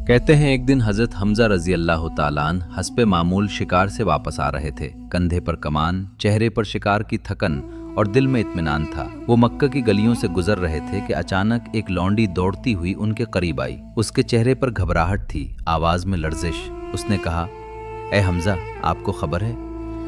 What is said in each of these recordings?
कहते हैं एक दिन हजरत हमजा रजी अल्लाह ताला अन्हु हस्बे मामूल शिकार से वापस आ रहे थे। कंधे पर कमान, चेहरे पर शिकार की थकन और दिल में इत्मीनान था। वो मक्का की गलियों से गुजर रहे थे कि अचानक एक लौंडी दौड़ती हुई उनके करीब आई। उसके चेहरे पर घबराहट थी, आवाज में लर्जिश। उसने कहा, ए हमजा, आपको खबर है,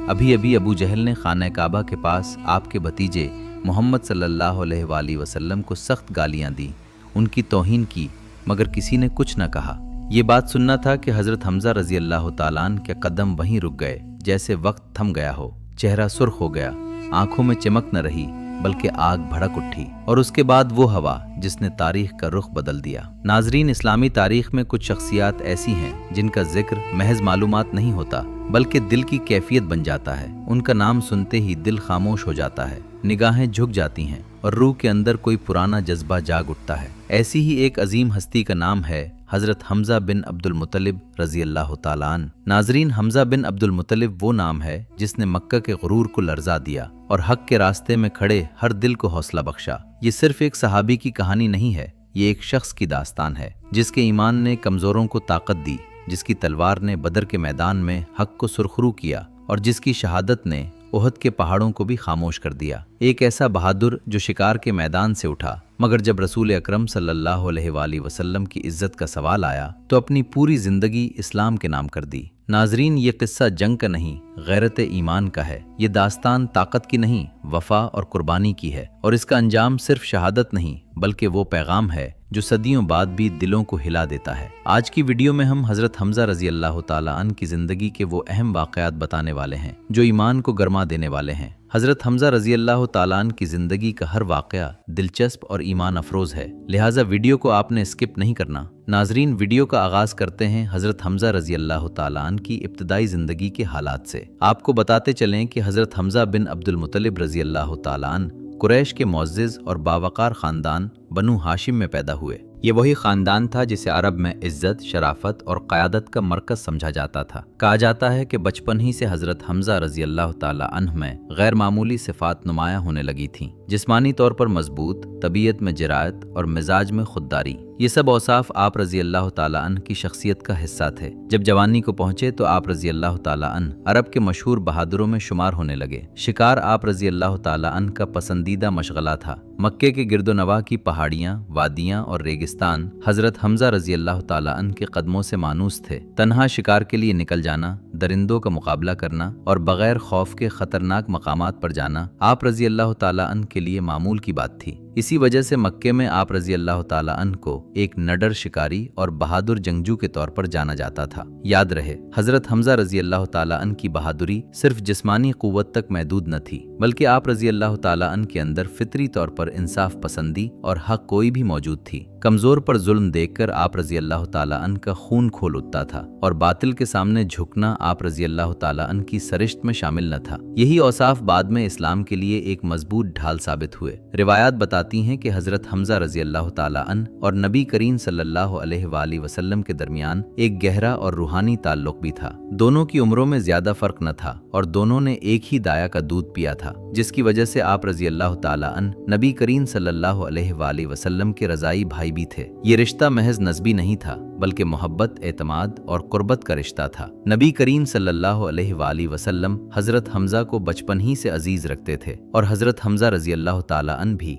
अभी अभी अबू जहल ने खाना काबा के पास आपके भतीजे मोहम्मद सल्लल्लाहु अलैहि वसल्लम को सख्त गालियां दी, उनकी तौहीन की, मगर किसी ने कुछ न कहा। ये बात सुनना था कि हजरत हमजा रजी अल्लाह ताला अन्हु के कदम वहीं रुक गए, जैसे वक्त थम गया हो। चेहरा सुर्ख हो गया, आंखों में चमक न रही बल्कि आग भड़क उठी। और उसके बाद वो हवा जिसने तारीख का रुख बदल दिया। नाजरीन, इस्लामी तारीख में कुछ शख्सियात ऐसी हैं जिनका जिक्र महज मालूमात नहीं होता बल्कि दिल की कैफियत बन जाता है। उनका नाम सुनते ही दिल खामोश हो जाता है, निगाहें झुक जाती हैं और रूह के अंदर कोई पुराना जज्बा जाग उठता है। ऐसी ही एक अजीम हस्ती का नाम है हजरत हमजा बिन अब्दुल मुत्तलिब रजी अल्लाह ताला अन्हु। नाजरीन, हमजा बिन अब्दुल मुत्तलिब वो नाम है जिसने मक्का के गुरूर को लर्जा दिया और हक के रास्ते में खड़े हर दिल को हौसला बख्शा। ये सिर्फ एक सहाबी की कहानी नहीं है, ये एक शख्स की दास्तान है जिसके ईमान ने कमजोरों को ताकत दी, जिसकी तलवार ने बदर के मैदान में हक को सुरखरू किया और जिसकी शहादत ने उहद के पहाड़ों को भी खामोश कर दिया। एक ऐसा बहादुर जो शिकार के मैदान से उठा, मगर जब रसूल अकरम सल्लल्लाहु अलैहि वसल्लम की इज्जत का सवाल आया तो अपनी पूरी जिंदगी इस्लाम के नाम कर दी। नाजरीन, ये किस्सा जंग का नहीं, गैरत ईमान का है। ये दास्तान ताकत की नहीं, वफा और कुर्बानी की है। और इसका अंजाम सिर्फ शहादत नहीं बल्कि वो पैगाम है जो सदियों बाद भी दिलों को हिला देता है। आज की वीडियो में हम हजरत हमजा रजी अल्लाह ताला अन्हु की जिंदगी के वो अहम वाक़यात बताने वाले हैं जो ईमान को गरमा देने वाले हैं। हजरत हमजा रजी अल्लाह ताला अन्हु की जिंदगी का हर वाक़या दिलचस्प और ईमान अफरोज है, लिहाजा वीडियो को आपने स्किप नहीं करना। नाजरीन, वीडियो का आगाज करते हैं हजरत हमजा रजी अल्लाह ताला अन्हु की इब्तदाई जिंदगी के हालात से। आपको बताते चलें कि हजरत हमजा बिन अब्दुल मुत्तलिब रजी अल्लाह ताला अन्हु कुरैश के मुअज़्ज़िज़ और बावकार ख़ानदान बनु हाशिम में पैदा हुए। ये वही ख़ानदान था जिसे अरब में इज़्ज़त, शराफत और क़यादत का मरकज़ समझा जाता था। कहा जाता है कि बचपन ही से हज़रत हमजा रज़ी अल्लाह ताला अन्हु में गैर मामूली सिफ़ात नुमायाँ होने लगी थीं। जिस्मानी तौर पर मजबूत, तबीयत में जराअत और मिजाज में खुददारी, ये सब औसाफ आप रज़ी अल्लाह ताला अन्हु की शख्सियत का हिस्सा थे। जब जवानी को पहुंचे तो आप रज़ी अल्लाह ताला अन्हु अरब के मशहूर बहादुरों में शुमार होने लगे। शिकार आप रज़ी अल्लाह ताला अन्हु का पसंदीदा मशगला था। मक्के के गिरदोनवा की पहाड़ियाँ, वादियाँ और रेगिस्तान हजरत हमजा रज़ी अल्लाह ताला अन्हु के कदमों से मानूस थे। तन्हा शिकार के लिए निकल जाना, दरिंदों का मुकाबला करना और बगैर खौफ के खतरनाक मकामात पर जाना आप रज़ी अल्लाह ताला अन्हु के लिए मामूल की बात थी। इसी वजह से मक्के में आप रज़ी अल्लाह ताला अन्हु को एक नडर शिकारी और बहादुर जंगजू के तौर पर जाना जाता था। याद रहे, हजरत हमजा रज़ी अल्लाह ताला अन्हु की बहादुरी सिर्फ जिस्मानी कुव्वत तक महदूद न थी बल्कि आप रज़ी अल्लाह ताला अन्हु के अंदर फितरी तौर पर इंसाफ पसंदी और हक कोई भी मौजूद थी। कमजोर पर जुल्म देखकर आप रज़ी अल्लाह ताला अन्हु का खून खोल उठता था और बातिल के सामने झुकना आप रज़ी अल्लाह ताला अन्हु की सरिश्त में शामिल न था। यही औसाफ बाद में इस्लाम के लिए एक मजबूत ढाल साबित हुए। रिवायात बताती हैं कि हजरत हमजा रज़ी अल्लाह ताला अन्हु और नबी करीम सल्लल्लाहु अलैहि वसल्लम के दरमियान एक गहरा और रूहानी ताल्लुक भी था। दोनों की उम्रों में ज्यादा फर्क न था और दोनों ने एक ही दाया का दूध पिया था, जिसकी वजह से आप रज़ी अल्लाह ताला अन्हु नबी करीम सल्लल्लाहु अलैहि वसल्लम के रज़ाई भाई भी थे। ये रिश्ता महज नस्बी नहीं था बल्कि मोहब्बत, एतमाद और कुर्बत का रिश्ता था। नबी करीम सल्लल्लाहु अलैहि वसल्लम हजरत हमजा को बचपन ही से अजीज रखते थे और हजरत हमजा रज़ी अल्लाह ताला अन्हु भी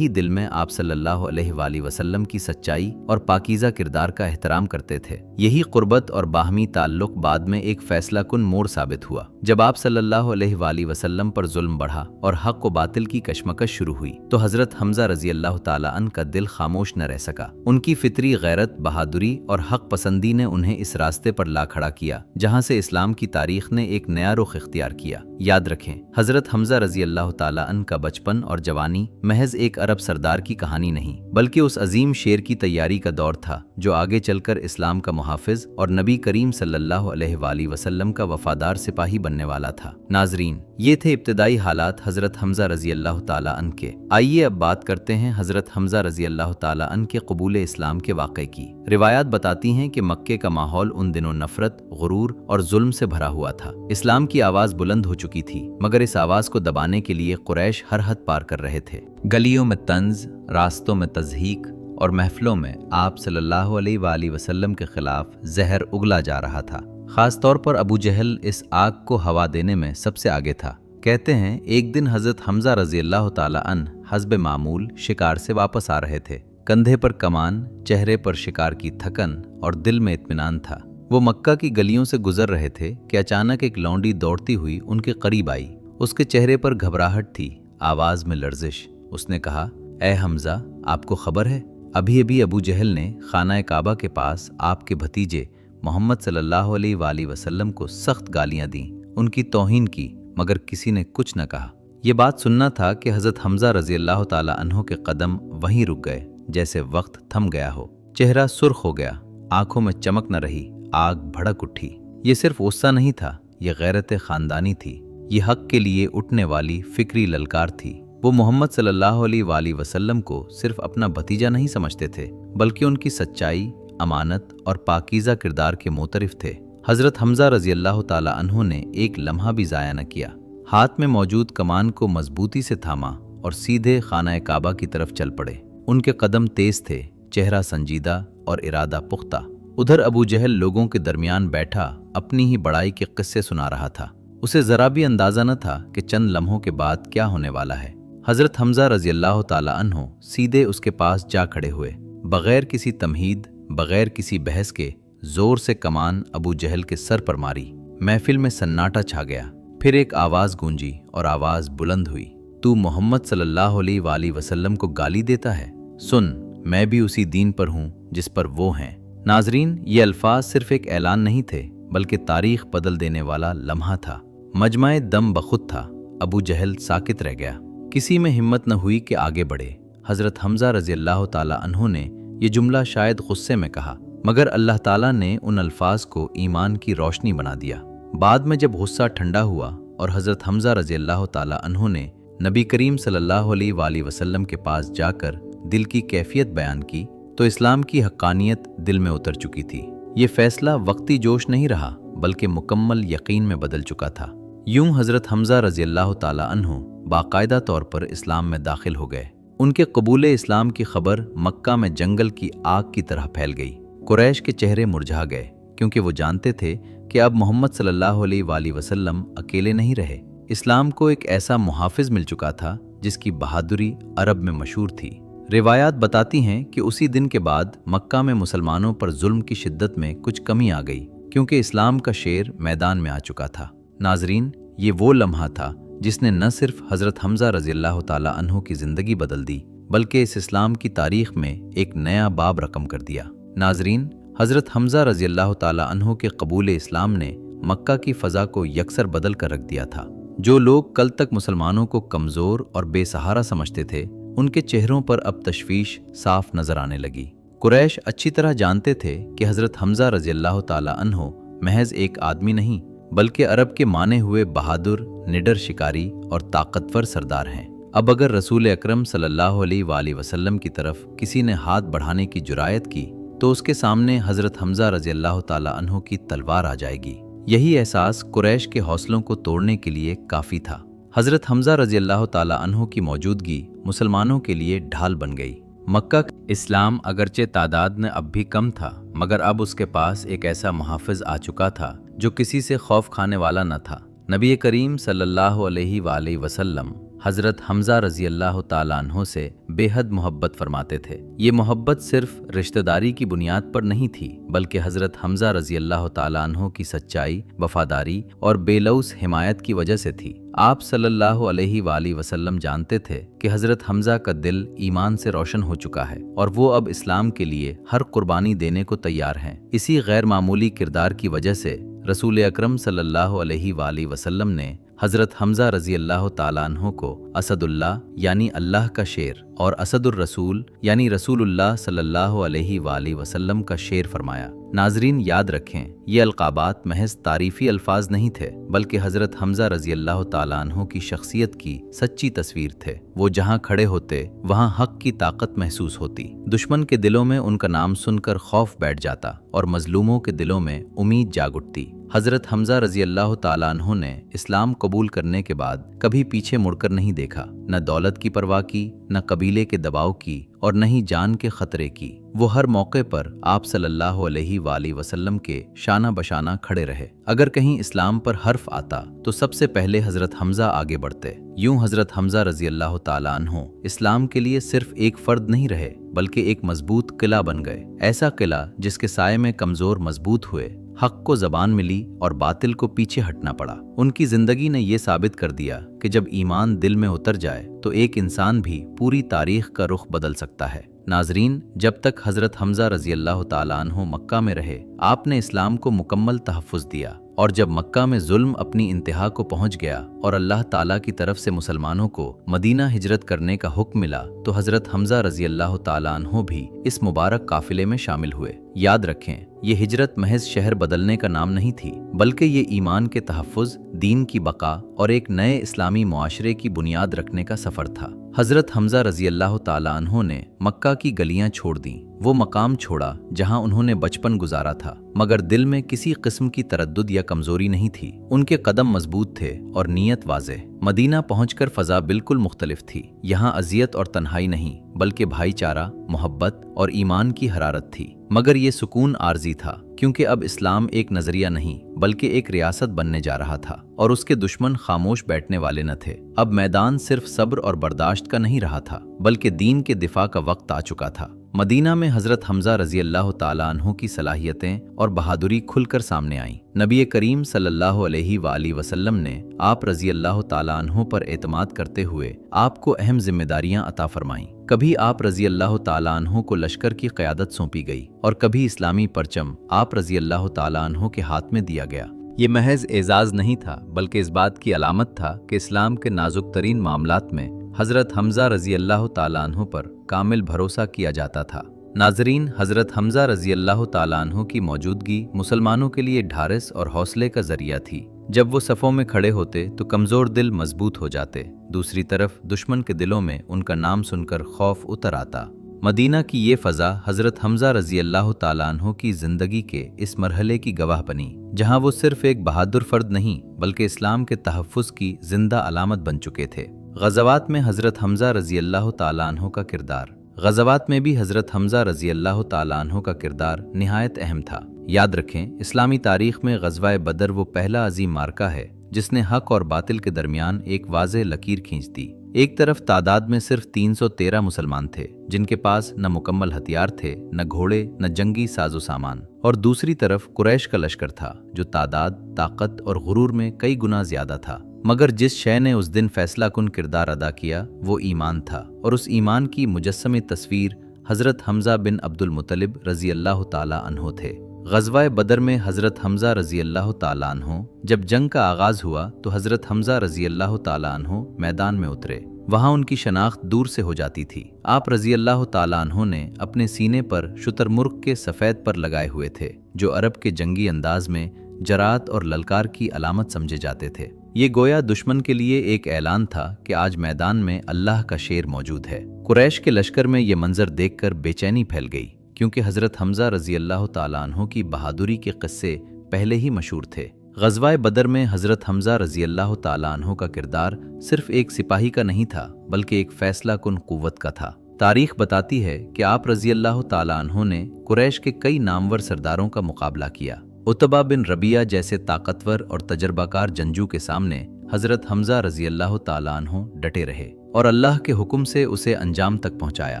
दिल में आप सल्लल्लाहु अलैहि वसल्लम की सच्चाई और पाकीज़ा किरदार का एहतराम करते थे। यही कुर्बत और बाहमी ताल्लुक बाद में एक फैसला कुन मोड़ साबित हुआ। जब आप सल्लल्लाहु अलैहि वसल्लम पर जुल्म बढ़ा और हक व बातिल की कशमकश शुरू हुई तो हजरत हमजा रज़ी अल्लाह ताला अन्हु का दिल खामोश न रह सका। उनकी फितरी गैरत, बहादुरी और हक पसंदी ने उन्हें इस रास्ते पर ला खड़ा किया जहां से इस्लाम की तारीख ने एक नया रुख इख्तियार किया। याद रखें, हजरत हमजा रज़ी अल्लाह ताला अन्हु का बचपन और जवानी महज एक अरब सरदार की कहानी नहीं बल्कि उस अजीम शेर की तैयारी का दौर था जो आगे चलकर इस्लाम का मुहाफिज और नबी करीम सल्लल्लाहु अलैहि वसल्लम का वफादार सिपाही बनने वाला था। नाजरीन, ये थे इब्तदाई हालात हजरत हमजा रज़ी अल्लाह ताला अन्हु के। आइए अब बात करते हैं हजरत हमजा रज़ी अल्लाह ताला अन्हु के कबूल इस्लाम के वाक़े की। रिवायात बताती हैं कि मक्के का माहौल उन दिनों नफरत, गुरूर और जुल्म से भरा हुआ था। इस्लाम की आवाज बुलंद हो चुकी थी मगर इस आवाज को दबाने के लिए कुरैश हर हद पार कर रहे थे। गलियों में तंज, रास्तों में तज़हीक और महफिलों में आप सल्लल्लाहु अलैहि वसल्लम के खिलाफ जहर उगला जा रहा था। खास तौर पर अबू जहल इस आग को हवा देने में सबसे आगे था। कहते हैं एक दिन हजरत हमजा रजी अल्लाह ताला अन्हु हस्बे मामूल शिकार से वापस आ रहे थे। कंधे पर कमान, चेहरे पर शिकार की थकन और दिल में इत्मीनान था। वो मक्का की गलियों से गुजर रहे थे कि अचानक एक लौंडी दौड़ती हुई उनके करीब आई। उसके चेहरे पर घबराहट थी, आवाज में लर्जिश। उसने कहा, ए हमजा, आपको खबर है अभी अभी अबू जहल ने खाना काबा के पास आपके भतीजे मोहम्मद सल्लल्लाहु अलैहि वसल्लम को सख्त गालियां दी, उनकी तौहीन की, मगर किसी ने कुछ न कहा। ये बात सुनना था कि हजरत हमजा रजी अल्लाह ताला अन्हु के कदम वहीं रुक गए, जैसे वक्त थम गया हो। चेहरा सुर्ख हो गया, आंखों में चमक न रही, आग भड़क उठी। ये सिर्फ गुस्सा नहीं था, ये गैरत खानदानी थी, ये हक के लिए उठने वाली फिक्री ललकार थी। वो मोहम्मद सल्लल्लाहु अलैहि वसल्लम को सिर्फ अपना भतीजा नहीं समझते थे, बल्कि उनकी सच्चाई, अमानत और पाकीज़ा किरदार के मोतरिफ थे। हजरत हमजा रजी अल्लाह ताला अन्हु ने एक लम्हा भी ज़ाया न किया। हाथ में मौजूद कमान को मजबूती से थामा और सीधे खाना काबा की तरफ चल पड़े। उनके कदम तेज थे, चेहरा संजीदा और इरादा पुख्ता। उधर अबू जहल लोगों के दरमियान बैठा अपनी ही बड़ाई के किस्से सुना रहा था। उसे जरा भी अंदाजा न था कि चंद लम्हों के बाद क्या होने वाला है। हजरत हमजा रजी अल्लाह ताला अन्हु सीधे उसके पास जा खड़े हुए। बगैर किसी तमहीद, बगैर किसी बहस के जोर से कमान अबू जहल के सर पर मारी। महफिल में सन्नाटा छा गया। फिर एक आवाज गूंजी और आवाज बुलंद हुई, तू मोहम्मद सल्लल्लाहु अलैहि वसल्लम को गाली देता है? सुन, मैं भी उसी दीन पर हूँ जिस पर वो हैं। नाजरीन, ये अल्फाज सिर्फ एक ऐलान नहीं थे, बल्कि तारीख बदल देने वाला लम्हा था। मजमाए दम बखुद था। अबू जहल साकित रह गया। किसी में हिम्मत न हुई कि आगे बढ़े। हजरत हमजा रजी अल्लाह ताला अन्हु ने ये जुमला शायद गुस्से में कहा, मगर अल्लाह ताला ने उन अल्फाज को ईमान की रोशनी बना दिया। बाद में जब गुस्सा ठंडा हुआ और हजरत हमजा रजी अल्लाह ताला अन्हु ने नबी करीम सल्लल्लाहु अलैहि वसल्लम के पास जाकर दिल की कैफियत बयान की, तो इस्लाम की हक्कानियत दिल में उतर चुकी थी। ये फैसला वक्ती जोश नहीं रहा, बल्कि मुकम्मल यकीन में बदल चुका था। यूं हजरत हमजा रजी अल्लाह ताला अन्हु बाकायदा तौर पर इस्लाम में दाखिल हो गए। उनके कबूल इस्लाम की खबर मक्का में जंगल की आग की तरह फैल गई। कुरैश के चेहरे मुरझा गए, क्योंकि वो जानते थे कि अब मोहम्मद सल्लल्लाहु अलैहि वसल्लम अकेले नहीं रहे। इस्लाम को एक ऐसा मुहाफिज मिल चुका था जिसकी बहादुरी अरब में मशहूर थी। रिवायात बताती हैं कि उसी दिन के बाद मक्का में मुसलमानों पर जुल्म की शिद्दत में कुछ कमी आ गई, क्योंकि इस्लाम का शेर मैदान में आ चुका था। नाजरीन, ये वो लम्हा था जिसने न सिर्फ हजरत हमजा रजी अल्लाह ताला अन्हु की जिंदगी बदल दी, बल्कि इस इस्लाम की तारीख में एक नया बाब रकम कर दिया। नाजरीन, हजरत हमजा रजी अल्लाह ताला अन्हु के कबूल इस्लाम ने मक्का की फ़ज़ा को यकसर बदल कर रख दिया था। जो लोग कल तक मुसलमानों को कमज़ोर और बेसहारा समझते थे, उनके चेहरों पर अब तशवीश साफ नजर आने लगी। कुरैश अच्छी तरह जानते थे कि हजरत हमजा रजी अल्लाह ताला अन्हु महज एक आदमी नहीं, बल्कि अरब के माने हुए बहादुर, निडर शिकारी और ताकतवर सरदार हैं। अब अगर रसूल अकरम सल्लल्लाहु अलैहि वसल्लम की तरफ किसी ने हाथ बढ़ाने की जुरायत की, तो उसके सामने हजरत हमजा रजी अल्लाह ताला अन्हु की तलवार आ जाएगी। यही एहसास कुरैश के हौसलों को तोड़ने के लिए काफ़ी था। हजरत हमजा रजी अल्लाह ताला अन्हु की मौजूदगी मुसलमानों के लिए ढाल बन गई। मक्का इस्लाम अगरचे तादाद में अब भी कम था, मगर अब उसके पास एक ऐसा मुहाफिज आ चुका था जो किसी से खौफ खाने वाला न था। नबी करीम सल्लल्लाहु अलैहि वसल्लम हजरत हमजा रजी अल्लाह ताला अन्हु से बेहद मोहब्बत फरमाते थे। ये मोहब्बत सिर्फ रिश्तेदारी की बुनियाद पर नहीं थी, बल्कि हजरत हमजा रजी अल्लाह ताला अन्हु की सच्चाई, वफादारी और बेलौस हिमायत की वजह से थी। आप सल्लल्लाहु अलैहि वसल्लम जानते थे कि हजरत हमजा का दिल ईमान से रोशन हो चुका है और वो अब इस्लाम के लिए हर कुर्बानी देने को तैयार हैं। इसी गैर मामूली किरदार की वजह से रसूल अकरम सल्लल्लाहु अलैहि वसल्लम ने हजरत हमजा रजी अल्लाह ताला अन्हु को असदुल्लाह यानी अल्लाह का शेर और असदुर रसूल यानी रसूलुल्लाह सल्लल्लाहु अलैहि वसल्लम का शेर फरमाया। नाजरीन, याद रखें, ये अलकाबात महज तारीफी अल्फाज नहीं थे, बल्कि हजरत हमजा रजी अल्लाह ताला अन्हु की शख्सियत की सच्ची तस्वीर थे। वो जहाँ खड़े होते वहाँ हक की ताकत महसूस होती। दुश्मन के दिलों में उनका नाम सुनकर खौफ बैठ जाता और मजलूमों के दिलों में उम्मीद जाग उठती। حضرت حمزہ رضی اللہ تعالیٰ عنہ نے اسلام قبول کرنے کے بعد کبھی پیچھے مڑ کر نہیں دیکھا، نہ دولت کی پرواہ کی، نہ قبیلے کے دباؤ کی، اور نہ ہی جان کے خطرے کی۔ وہ ہر موقع پر آپ صلی اللہ علیہ وآلہ وسلم کے شانہ بشانہ کھڑے رہے۔ اگر کہیں اسلام پر حرف آتا تو سب سے پہلے حضرت حمزہ آگے بڑھتے۔ یوں حضرت حمزہ رضی اللہ تعالیٰ عنہ اسلام کے لیے صرف ایک فرد نہیں رہے، بلکہ ایک مضبوط قلعہ بن گئے، ایسا قلعہ جس کے سائے میں کمزور مضبوط ہوئے، حق کو زبان ملی اور باطل کو پیچھے ہٹنا پڑا۔ ان کی زندگی نے یہ ثابت کر دیا کہ جب ایمان دل میں اتر جائے تو ایک انسان بھی پوری تاریخ کا رخ بدل سکتا ہے۔ ناظرین، جب تک حضرت حمزہ رضی اللہ تعالیٰ عنہ مکہ میں رہے، آپ نے اسلام کو مکمل تحفظ دیا، اور جب مکہ میں ظلم اپنی انتہا کو پہنچ گیا اور اللہ تعالیٰ کی طرف سے مسلمانوں کو مدینہ ہجرت کرنے کا حکم ملا تو حضرت حمزہ رضی اللہ تعالیٰ عنہ بھی اس مبارک قافلے میں شامل ہوئے۔ یاد رکھیں، یہ ہجرت محض شہر بدلنے کا نام نہیں تھی، بلکہ یہ ایمان کے تحفظ، دین کی بقا اور ایک نئے اسلامی معاشرے کی بنیاد رکھنے کا سفر تھا۔ حضرت حمزہ رضی اللہ تعالیٰ عنہ نے مکہ کی گلیاں چھوڑ دیں، وہ مقام چھوڑا جہاں انہوں نے بچپن گزارا تھا، مگر دل میں کسی قسم کی تردد یا کمزوری نہیں تھی۔ ان کے قدم مضبوط تھے اور نیت واضح۔ مدینہ پہنچ کر فضا بالکل مختلف تھی۔ یہاں اذیت اور تنہائی نہیں، بلکہ بھائی چارہ، محبت اور ایمان کی حرارت تھی۔ مگر یہ سکون عارضی تھا، کیونکہ اب اسلام ایک نظریہ نہیں بلکہ ایک ریاست بننے جا رہا تھا، اور اس کے دشمن خاموش بیٹھنے والے نہ تھے۔ اب میدان صرف صبر اور برداشت کا نہیں رہا تھا، بلکہ دین کے دفاع کا وقت آ چکا تھا۔ مدینہ میں حضرت حمزہ رضی اللہ تعالیٰ عنہ کی صلاحیتیں اور بہادری کھل کر سامنے آئیں۔ نبی کریم صلی اللہ علیہ وآلہ وسلم نے آپ رضی اللہ تعالیٰ عنہ پر اعتماد کرتے ہوئے آپ کو اہم ذمہ داریاں عطا فرمائیں۔ کبھی آپ رضی اللہ تعالیٰ عنہ کو لشکر کی قیادت سونپی گئی، اور کبھی اسلامی پرچم آپ رضی اللہ تعالیٰ عنہ کے ہاتھ میں دیا گیا۔ یہ محض اعزاز نہیں تھا، بلکہ اس بات کی علامت تھا کہ اسلام کے نازک ترین معاملات میں حضرت حمزہ رضی اللہ تعالیٰ عنہ پر کامل بھروسہ کیا جاتا تھا۔ ناظرین، حضرت حمزہ رضی اللہ تعالیٰ عنہ کی موجودگی مسلمانوں کے لیے ڈھارس اور حوصلے کا ذریعہ تھی۔ جب وہ صفوں میں کھڑے ہوتے تو کمزور دل مضبوط ہو جاتے، دوسری طرف دشمن کے دلوں میں ان کا نام سن کر خوف اتر آتا۔ مدینہ کی یہ فضا حضرت حمزہ رضی اللہ تعالیٰ عنہ کی زندگی کے اس مرحلے کی گواہ بنی، جہاں وہ صرف ایک بہادر فرد نہیں بلکہ اسلام کے تحفظ کی زندہ علامت بن چکے تھے۔ غزوات میں حضرت حمزہ رضی اللہ تعالیٰ عنہ کا کردار۔ غزوات میں بھی حضرت حمزہ رضی اللہ تعالیٰ عنہ کا کردار نہایت اہم تھا۔ یاد رکھیں، اسلامی تاریخ میں غزوہ بدر وہ پہلا عظیم معرکہ ہے جس نے حق اور باطل کے درمیان ایک واضح لکیر کھینچ دی۔ ایک طرف تعداد میں صرف 313 مسلمان تھے جن کے پاس نہ مکمل ہتھیار تھے، نہ گھوڑے، نہ جنگی ساز و سامان، اور دوسری طرف قریش کا لشکر تھا جو تعداد، طاقت اور غرور میں کئی گنا زیادہ تھا۔ مگر جس شے نے اس دن فیصلہ کن کردار ادا کیا وہ ایمان تھا، اور اس ایمان کی مجسم تصویر حضرت حمزہ بن عبد المطلب رضی اللہ تعالیٰ عنہ تھے۔ غزوہ بدر میں حضرت حمزہ رضی اللہ تعالیٰ عنہ جب جنگ کا آغاز ہوا تو حضرت حمزہ رضی اللہ تعالیٰ عنہ میدان میں اترے۔ وہاں ان کی شناخت دور سے ہو جاتی تھی۔ آپ رضی اللہ تعالیٰ عنہ نے اپنے سینے پر شتر مرغ کے سفید پر لگائے ہوئے تھے، جو عرب کے جنگی انداز میں جرات اور للکار کی علامت سمجھے جاتے تھے۔ یہ گویا دشمن کے لیے ایک اعلان تھا کہ آج میدان میں اللہ کا شیر موجود ہے۔ قریش کے لشکر میں یہ منظر دیکھ کر بے چینی پھیل گئی، کیونکہ حضرت حمزہ رضی اللہ تعالیٰ عنہ کی بہادری کے قصے پہلے ہی مشہور تھے۔ غزوہ بدر میں حضرت حمزہ رضی اللہ تعالیٰ عنہ کا کردار صرف ایک سپاہی کا نہیں تھا بلکہ ایک فیصلہ کن قوت کا تھا۔ تاریخ بتاتی ہے کہ آپ رضی اللہ تعالیٰ عنہ نے قریش کے کئی نامور سرداروں کا مقابلہ کیا۔ عتبہ بن ربیعہ جیسے طاقتور اور تجربہ کار جنگجو کے سامنے حضرت حمزہ رضی اللہ تعالیٰ عنہ ڈٹے رہے اور اللہ کے حکم سے اسے انجام تک پہنچایا۔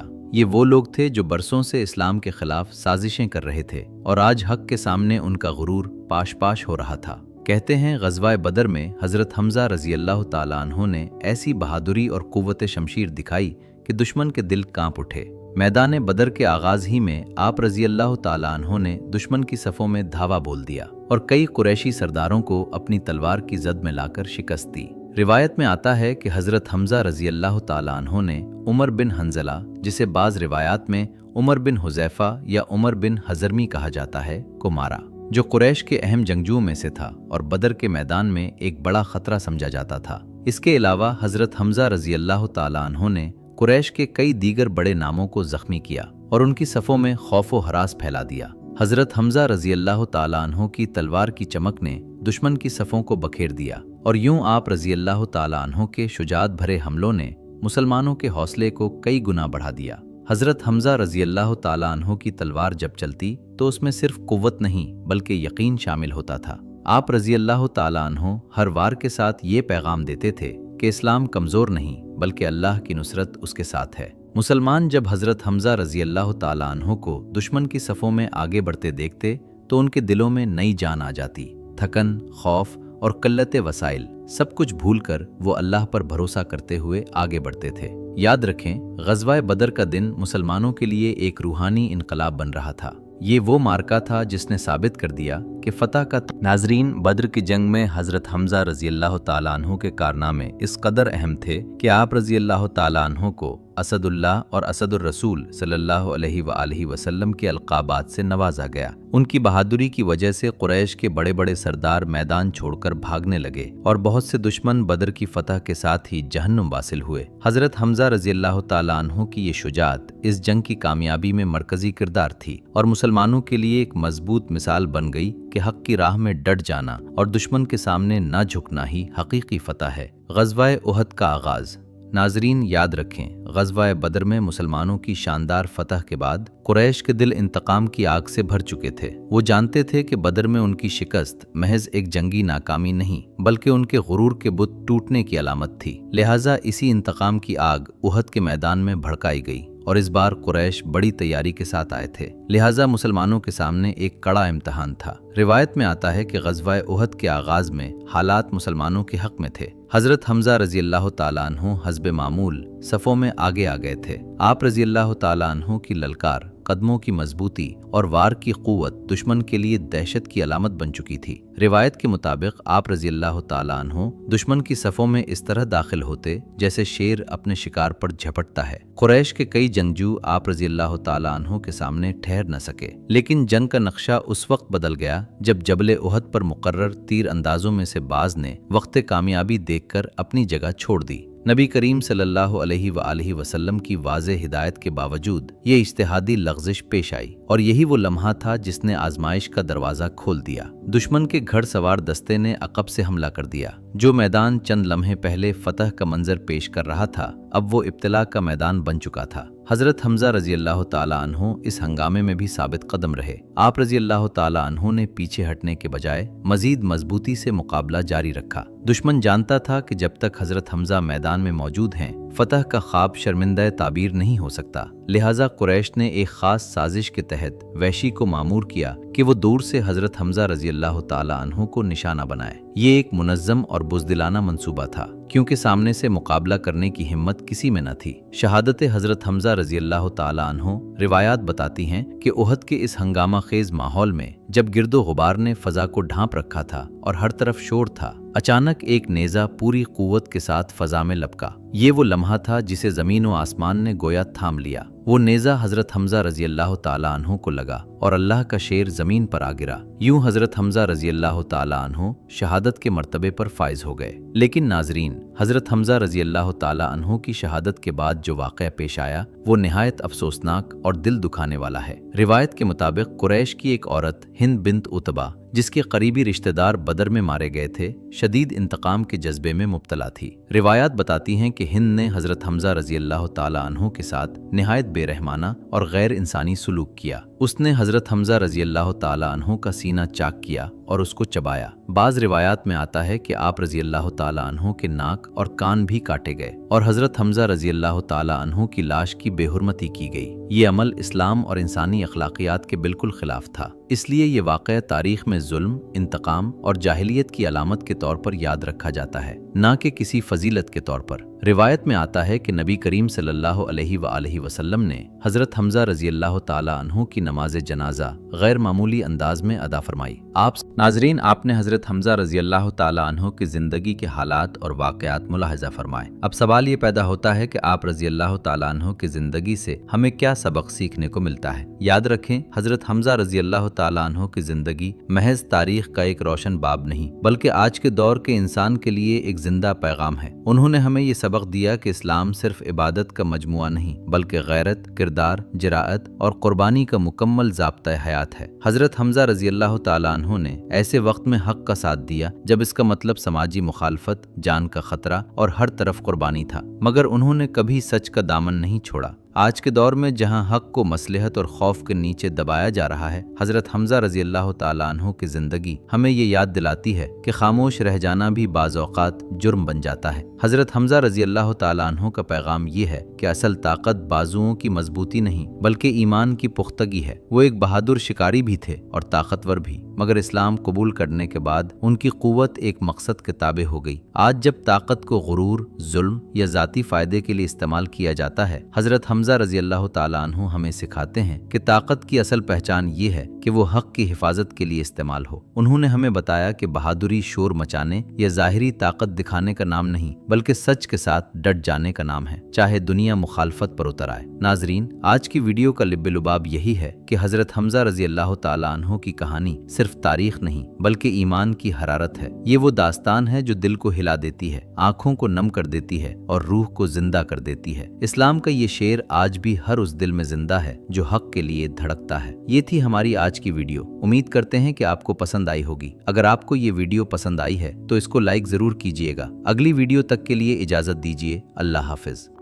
یہ وہ لوگ تھے جو برسوں سے اسلام کے خلاف سازشیں کر رہے تھے، اور آج حق کے سامنے ان کا غرور پاش پاش ہو رہا تھا۔ کہتے ہیں غزوہ بدر میں حضرت حمزہ رضی اللہ تعالیٰ عنہ نے ایسی بہادری اور قوت شمشیر دکھائی کہ دشمن کے دل کانپ اٹھے۔ میدان بدر کے آغاز ہی میں آپ رضی اللہ تعالیٰ عنہ نے دشمن کی صفوں میں دھاوا بول دیا اور کئی قریشی سرداروں کو اپنی تلوار کی زد میں لا کر شکست دی۔ روایت میں آتا ہے کہ حضرت حمزہ رضی اللہ تعالیٰ عنہ نے عمر بن حنظلہ، جسے بعض روایات میں عمر بن حذیفہ یا عمر بن حضرمی کہا جاتا ہے، کو مارا، جو قریش کے اہم جنگجوؤں میں سے تھا اور بدر کے میدان میں ایک بڑا خطرہ سمجھا جاتا تھا۔ اس کے علاوہ حضرت حمزہ رضی اللہ تعالیٰ عنہ نے قریش کے کئی دیگر بڑے ناموں کو زخمی کیا اور ان کی صفوں میں خوف و ہراس پھیلا دیا۔ हजरत हमजा रजी अल्लाह ताला अन्हो की तलवार की चमक ने दुश्मन की सफ़ों को बखेर दिया और यूं आप रजी अल्लाह ताला अन्हो के शुजाअत भरे हमलों ने मुसलमानों के हौसले को कई गुना बढ़ा दिया। हजरत हमजा रजी अल्लाह ताला अन्हो की तलवार जब चलती तो उसमें सिर्फ कुव्वत नहीं बल्कि यकीन शामिल होता था। आप रजी अल्लाह ताला अन्हो हर वार के साथ ये पैगाम देते थे कि इस्लाम कमज़ोर नहीं बल्कि अल्लाह की नुसरत उसके साथ है। मुसलमान जब हजरत हमजा रजी अल्लाह ताला अन्हो को दुश्मन की सफ़ों में आगे बढ़ते देखते तो उनके दिलों में नई जान आ जाती। थकन, खौफ और किल्लत वसाइल सब कुछ भूलकर वो अल्लाह पर भरोसा करते हुए आगे बढ़ते थे। याद रखें, ग़ज़वा बदर का दिन मुसलमानों के लिए एक रूहानी इनकलाब बन रहा था। ये वो मार्का था जिसने साबित कर दिया कि फ़तह का नाज़रीन, बद्र की जंग में हज़रत हमज़ा रज़ी अल्लाह ताला अन्हु के कारनामे इस कदर अहम थे कि आप रज़ी अल्लाह ताला अन्हु को असदुल्लाह और असदुर रसूल सल्लल्लाहु अलैहि वसल्लम के अलक़ाबात से नवाजा गया। उनकी बहादुरी की वजह से कुरैश के बड़े बड़े सरदार मैदान छोड़कर भागने लगे और बहुत से दुश्मन बदर की फ़तह के साथ ही जहन्नुम वासिल हुए। हज़रत हमज़ा रज़ी अल्लाह ताला अन्हु की ये शुजाअत इस जंग की कामयाबी में मरकज़ी किरदार थी और मुसलमानों के लिए एक मजबूत मिसाल बन गई कि हक़ की राह में डट जाना और दुश्मन के सामने न झुकना ही हकीकी फ़तह है। ग़ज़वा उहद का आगाज़। नाजरीन, याद रखें, ग़ज़वा बदर में मुसलमानों की शानदार फतह के बाद कुरैश के दिल इंतकाम की आग से भर चुके थे। वो जानते थे कि बदर में उनकी शिकस्त महज एक जंगी नाकामी नहीं बल्कि उनके गुरूर के बुत टूटने की अलामत थी। लिहाजा इसी इंतकाम की आग उहद के मैदान में भड़काई गई और इस बार कुरैश बड़ी तैयारी के साथ आए थे। लिहाजा मुसलमानों के सामने एक कड़ा इम्तहान था। रिवायत में आता है कि ग़ज़वा उहद के आगाज़ में हालात मुसलमानों के हक़ में थे। हज़रत हमज़ा रज़ी अल्लाह ताला अन्हु हस्बे मामूल सफ़ों में आगे आ गए थे। आप रज़ी अल्लाह ताला अन्हु की ललकार, कदमों की मजबूती और वार की क़ुव्वत दुश्मन के लिए दहशत की अलामत बन चुकी थी। रिवायत के मुताबिक आप रज़ी अल्लाह ताला अन्हु दुश्मन की सफ़ों में इस तरह दाखिल होते जैसे शेर अपने शिकार पर झपटता है। कुरैश के कई जंगजू आप रज़ी अल्लाह ताला अन्हु के सामने ठहर न सके, लेकिन जंग का नक्शा उस वक्त बदल गया जब जबल उहद पर मुकर्रर तीर अंदाजों में से बाज़ ने वक्त कामयाबी देखकर अपनी जगह छोड़ दी। नबी करीम सल्लल्लाहु अलैहि वसल्लम की वाज़ेह हिदायत के बावजूद ये इज्तिहादी लग़ज़िश पेश आई और यही वो लम्हा था जिसने आजमाइश का दरवाज़ा खोल दिया। दुश्मन के घड़सवार दस्ते ने अक़ब से हमला कर दिया। जो मैदान चंद लम्हे पहले फ़तह का मंजर पेश कर रहा था, अब वो इब्तिला का मैदान बन चुका था। हज़रत हमज़ा रज़ी अल्लाह ताला अन्हु इस हंगामे में भी साबित कदम रहे। आप रज़ी अल्लाह ताला अन्हु ने पीछे हटने के बजाय मज़ीद मजबूती से मुकाबला जारी रखा। दुश्मन जानता था कि जब तक हज़रत हमज़ा मैदान में मौजूद हैं, फ़तह का ख्वाब शर्मिंदा ताबीर नहीं हो सकता। लिहाजा कुरैश ने एक ख़ास साजिश के तहत वहशी को मामूर किया कि वो दूर से हज़रत हमज़ा रज़ी अल्लाह ताला अन्हु को निशाना बनाए। ये एक मुनज़्ज़म और बुज़दिलाना मंसूबा था क्योंकि सामने से मुकाबला करने की हिम्मत किसी में न थी। शहादत हज़रत हमज़ा रज़ी अल्लाह ताला अन्हु रिवायात बताती हैं कि उहद के इस हंगामा खेज माहौल में जब गिरदो गुबार ने फ़ज़ा को ढांप रखा था और हर तरफ शोर था, अचानक एक नेज़ा पूरी क़ुव्वत के साथ फ़ज़ा में लपका। ये वो लम्हा था जिसे ज़मीन व आसमान ने गोया थाम लिया। वो नेज़ा हज़रत हमज़ा रज़ी अल्लाह ताला अन्हु को लगा और अल्लाह का शेर ज़मीन पर आ गिरा। यूं हज़रत हमज़ा रज़ी अल्लाह ताला अन्हु शहादत के मर्तबे पर फाइज हो गए। लेकिन नाजरीन, हज़रत हमज़ा रज़ी अल्लाह ताला अन्हु की शहादत के बाद जो वाक़या पेश आया वो निहायत अफसोसनाक और दिल दुखाने वाला है। रिवायत के मुताबिक कुरैश की एक औरत हिंद बिन्त उतबा, जिसके करीबी रिश्तेदार बदर में मारे गए थे, शदीद इंतकाम के जज्बे में मुब्तला थी। रिवायात बताती हैं कि हिंद ने हज़रत हमज़ा रज़ी अल्लाह ताला अन्हु के साथ निहायत बेरहमाना और गैर इंसानी सलूक किया। उसने हज़रत हमज़ा रज़ी अल्लाह ताला अन्हु का सीना चाक किया और उसको चबाया। बाज़ रिवायात में आता है कि आप रज़ी अल्लाह ताला अन्हु के नाक और कान भी काटे गए और हज़रत हमज़ा रज़ी अल्लाह ताला अन्हु की लाश की बेहुरमती की गई। ये अमल इस्लाम और इंसानी अखलाकियात के बिल्कुल खिलाफ था। इसलिए ये वाक़या तारीख़ में जुल्म, इंतकाम और जाहिलियत की अलामत के तौर पर याद रखा जाता है, ना कि किसी फजीलत के तौर पर। रिवायत में आता है कि नबी करीम सल्लल्लाहु अलैहि वसल्लम ने हज़रत हमज़ा रज़ी अल्लाह ताला अन्हु की नमाज जनाजा गैर मामूली अंदाज में अदा फरमाई। आप नाजरीन, आपने हज़रत हमज़ा रज़ी अल्लाह ताला अन्हु की ज़िंदगी के हालात और वाक़यात मुलाहिज़ा फरमाए। अब सवाल ये पैदा होता है कि आप रज़ी अल्लाह ताला अन्हु की ज़िंदगी से हमें क्या सबक सीखने को मिलता है। याद रखें, हज़रत हमज़ा रज़ी अल्लाह ताला अन्हु की ज़िंदगी महज तारीख़ का एक रोशन बाब नहीं बल्कि आज के दौर के इंसान के लिए एक जिंदा पैगाम है। انہوں نے ہمیں یہ سبق دیا کہ اسلام صرف عبادت کا مجموعہ نہیں بلکہ غیرت، کردار، جراءت اور قربانی کا مکمل ضابطۂ حیات ہے۔ حضرت حمزہ رضی اللہ تعالیٰ عنہ نے ایسے وقت میں حق کا ساتھ دیا جب اس کا مطلب سماجی مخالفت، جان کا خطرہ اور ہر طرف قربانی تھا، مگر انہوں نے کبھی سچ کا دامن نہیں چھوڑا۔ آج کے دور میں جہاں حق کو مصلحت اور خوف کے نیچے دبایا جا رہا ہے، حضرت حمزہ رضی اللہ تعالیٰ عنہ کی زندگی ہمیں یہ یاد دلاتی ہے کہ خاموش رہ جانا بھی بعض اوقات جرم بن جاتا ہے۔ حضرت حمزہ رضی اللہ تعالیٰ عنہ کا پیغام یہ ہے کہ اصل طاقت بازوؤں کی مضبوطی نہیں بلکہ ایمان کی پختگی ہے۔ وہ ایک بہادر شکاری بھی تھے اور طاقتور بھی، مگر اسلام قبول کرنے کے بعد ان کی قوت ایک مقصد کے تابع ہو گئی۔ آج جب طاقت کو غرور، ظلم یا ذاتی فائدے کے لیے استعمال کیا جاتا ہے، حضرت حمزہ رضی اللہ تعالیٰ عنہ ہمیں سکھاتے ہیں کہ طاقت کی اصل پہچان یہ ہے کہ وہ حق کی حفاظت کے لیے استعمال ہو۔ انہوں نے ہمیں بتایا کہ بہادری شور مچانے یا ظاہری طاقت دکھانے کا نام نہیں بلکہ سچ کے ساتھ ڈٹ جانے کا نام ہے، چاہے دنیا مخالفت پر اتر آئے۔ ناظرین، آج کی ویڈیو کا لب لباب یہی ہے کہ حضرت حمزہ رضی اللہ تعالیٰ عنہ کی کہانی صرف تاریخ نہیں بلکہ ایمان کی حرارت ہے۔ یہ وہ داستان ہے جو دل کو ہلا دیتی ہے، آنکھوں کو نم کر دیتی ہے اور روح کو زندہ کر دیتی ہے۔ اسلام کا یہ شعر آج بھی ہر اس دل میں زندہ ہے جو حق کے لیے دھڑکتا ہے۔ یہ تھی ہماری آج کی ویڈیو۔ امید کرتے ہیں کہ آپ کو پسند آئی ہوگی۔ اگر آپ کو یہ ویڈیو پسند آئی ہے تو اس کو لائک ضرور کیجیے گا۔ اگلی ویڈیو تک کے لیے اجازت دیجیے۔ اللہ حافظ۔